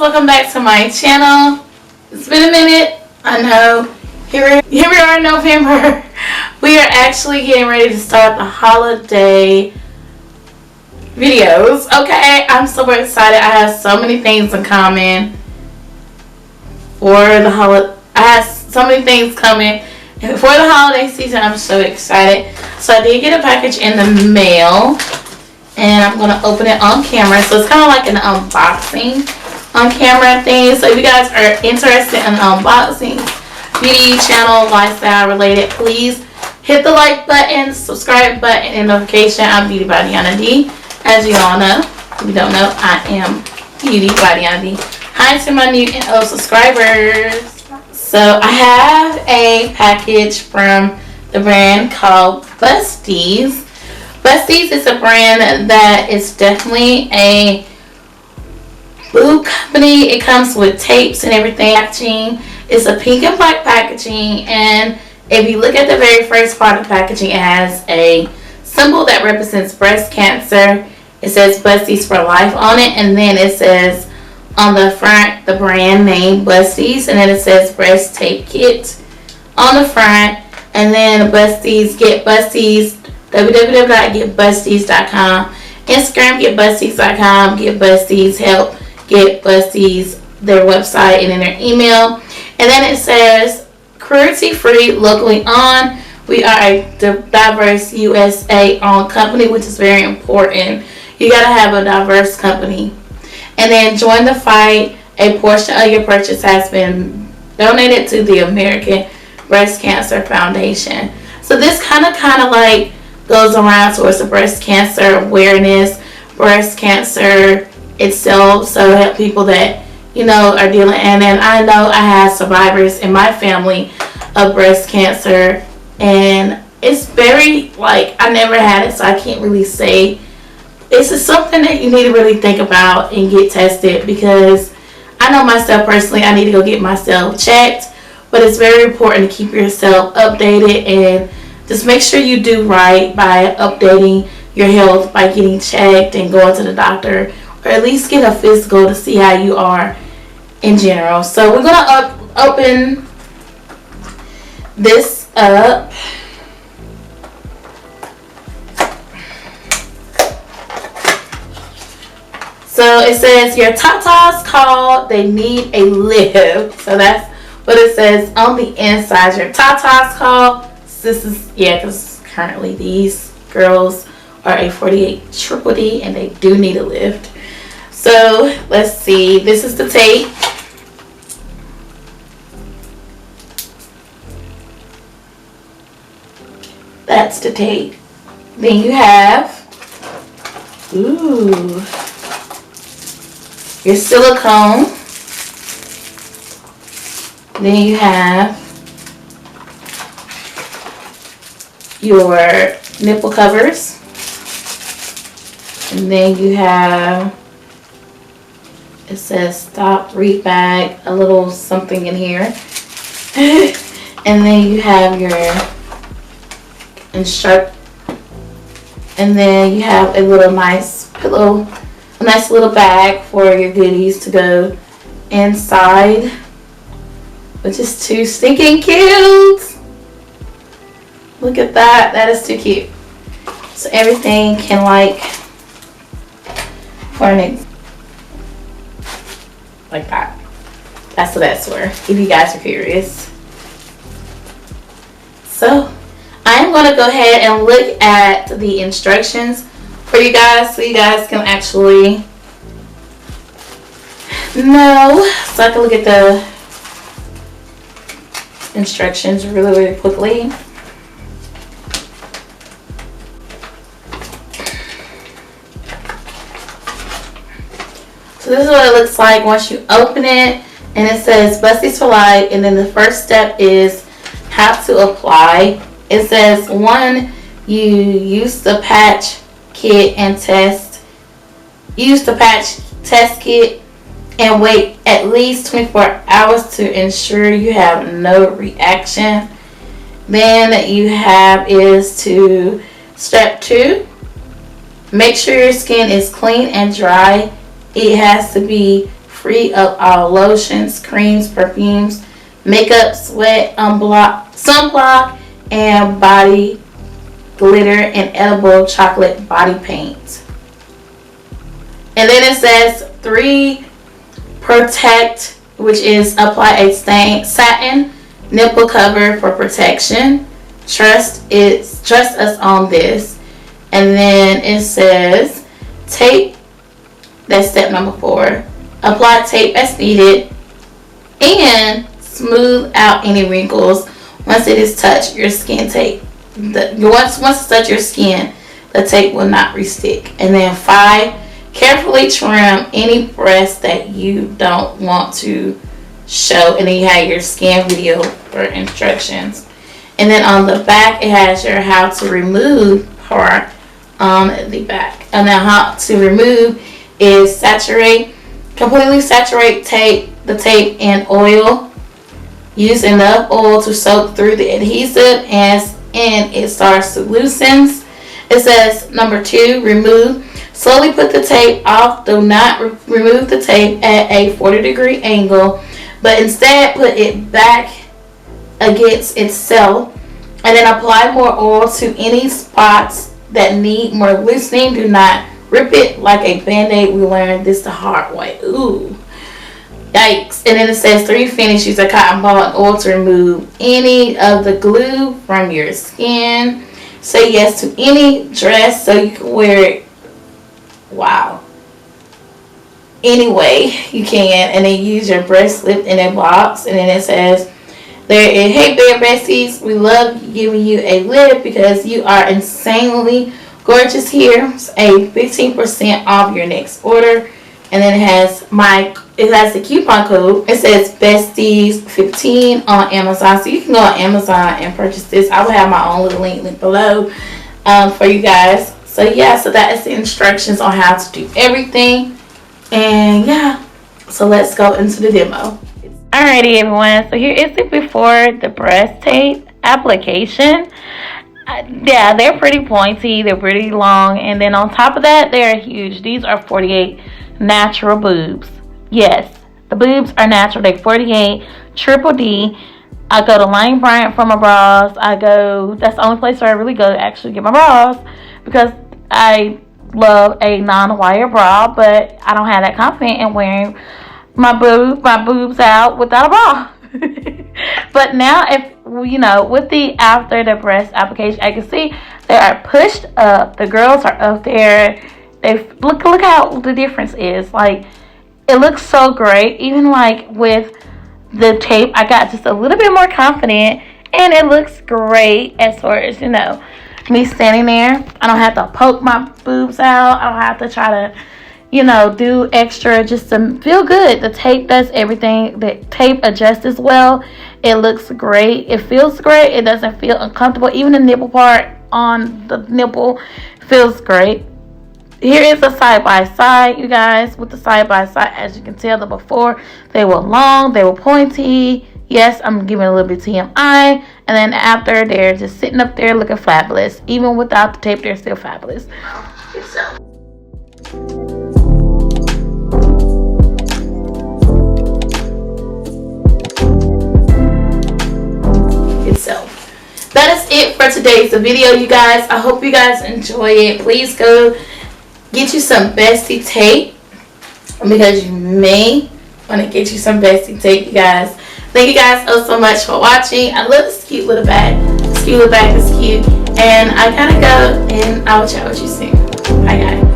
welcome back to my channel. It's been a minute, I know. Here we are in November. We are actually getting ready to start the holiday videos. Okay, I'm super excited. I have so many things in common for the holiday. I have so many things coming for the holiday season. I'm so excited. So I did get a package in the mail, and I'm gonna open it on camera. So it's kind of like an unboxing on camera thing. So if you guys are interested in unboxing, beauty channel, lifestyle related, please hit the like button, subscribe button, and notification. I'm Beauty by Deanna D. As you all know, if you don't know, I am Beauty by Deanna D. Hi to my new and old subscribers. So I have a package from the brand called Busties. Busties is a brand that is definitely a boob company. It comes with tapes and everything. Packaging is a pink and black packaging, and if you look at the very first part of the packaging, it has a symbol that represents breast cancer. It says Busties for life on it, and then it says on the front the brand name Busties, and then it says breast tape kit on the front, and then Busties, get Busties, www.getbusties.com, Instagram getbusties.com, get Busties, help get Busties, their website, and then their email. And then it says cruelty free, locally owned. We are a diverse USA owned company, which is very important. You gotta have a diverse company. And then join the fight. A portion of your purchase has been donated to the American Breast Cancer Foundation. So this kind of like goes around towards the breast cancer awareness, breast cancer itself, so help people that are dealing. And then I know I have survivors in my family of breast cancer, and it's very I never had it, so I can't really say. This is something that you need to really think about and get tested, because I know myself personally, I need to go get myself checked, but it's very important to keep yourself updated and just make sure you do right by updating your health by getting checked and going to the doctor, or at least get a physical to see how you are in general. So we're going to open this up. So it says your tatas call, they need a lift. So that's what it says on the inside. Your tatas call. This is, because currently these girls are a 48 triple D and they do need a lift. So let's see. This is the tape. That's the tape. Then you have, your silicone. Then you have your nipple covers. And then you have, it says stop, read back, a little something in here. And then you have your and then you have a little nice pillow, a nice little bag for your goodies to go inside, which is too stinking cute. Look at that. That is too cute. So everything can like that. That's what that's for, if you guys are curious. So I'm going to go ahead and look at the instructions for you guys, so you guys can actually know. So I can look at the instructions really quickly. So this is what it looks like once you open it, and it says Busties for life. And then the first step is how to apply. It says 1, you use the patch kit and test. Use the patch test kit and wait at least 24 hours to ensure you have no reaction. Then you have is to step 2, make sure your skin is clean and dry. It has to be free of all lotions, creams, perfumes, makeup, sweat, sunblock, and body glitter and edible chocolate body paint. And then it says 3 protect, which is apply a satin nipple cover for protection. Trust us on this. And then it says tape. That's step number 4. Apply tape as needed and smooth out any wrinkles once it is touched your skin. Once it's touched your skin, the tape will not restick. And then 5, carefully trim any breasts that you don't want to show. And then you have your scan video for instructions. And then on the back, it has your how to remove part on the back. And then how to remove is completely saturate the tape in oil. Use enough oil to soak through the adhesive and it starts to loosen. It says number 2, remove. Slowly put the tape off. Do not remove the tape at a 40-degree angle, but instead put it back against itself, and then apply more oil to any spots that need more loosening. Do not rip it like a band-aid. We learned this the hard way. Ooh, yikes. And then it says 3, finish. Use a cotton ball and oil to remove any of the glue from your skin. Say yes to any dress so you can wear it. Wow. Anyway you can. And then use your breast lift in a box. And then it says hey Bbw'S, we love giving you a lift because you are insanely gorgeous. Here's a 15% off your next order. And then it has the coupon code. It says Busties 15 on Amazon. So you can go on Amazon and purchase this. I will have my own little link below for you guys. So yeah, so that is the instructions on how to do everything. And yeah, so let's go into the demo. Alrighty everyone, so here is it before the breast tape application. Yeah, they're pretty pointy, they're pretty long, and then on top of that, they're huge. These are 48 natural boobs. Yes, the boobs are natural. They're 48 triple D. I go to Lane Bryant for my bras. That's the only place where I really go to actually get my bras, because I love a non-wire bra, but I don't have that confidence in wearing my boobs out without a bra. But now, if with the after the breast application, I can see they are pushed up. The girls are up there. Look how the difference is. Like, it looks so great. Even like with the tape, I got just a little bit more confident, and it looks great as far as me standing there. I don't have to poke my boobs out. I don't have to try to do extra just to feel good. The tape does everything. The tape adjusts as well. It looks great. It feels great. It doesn't feel uncomfortable. Even the nipple part on the nipple feels great. Here is a side-by-side, you guys. With the side-by-side, as you can tell, the before, they were long, they were pointy. Yes, I'm giving a little bit TMI. And then after, they're just sitting up there looking fabulous. Even without the tape, they're still fabulous. Itself. That is it for today's video, you guys. I hope you guys enjoy it. Please go get you some Bestie tape, because you may want to get you some Bestie tape, you guys. Thank you guys so much for watching. I love this cute little bag. This cute little bag is cute. And I gotta go, and I will chat with you soon. Bye guys.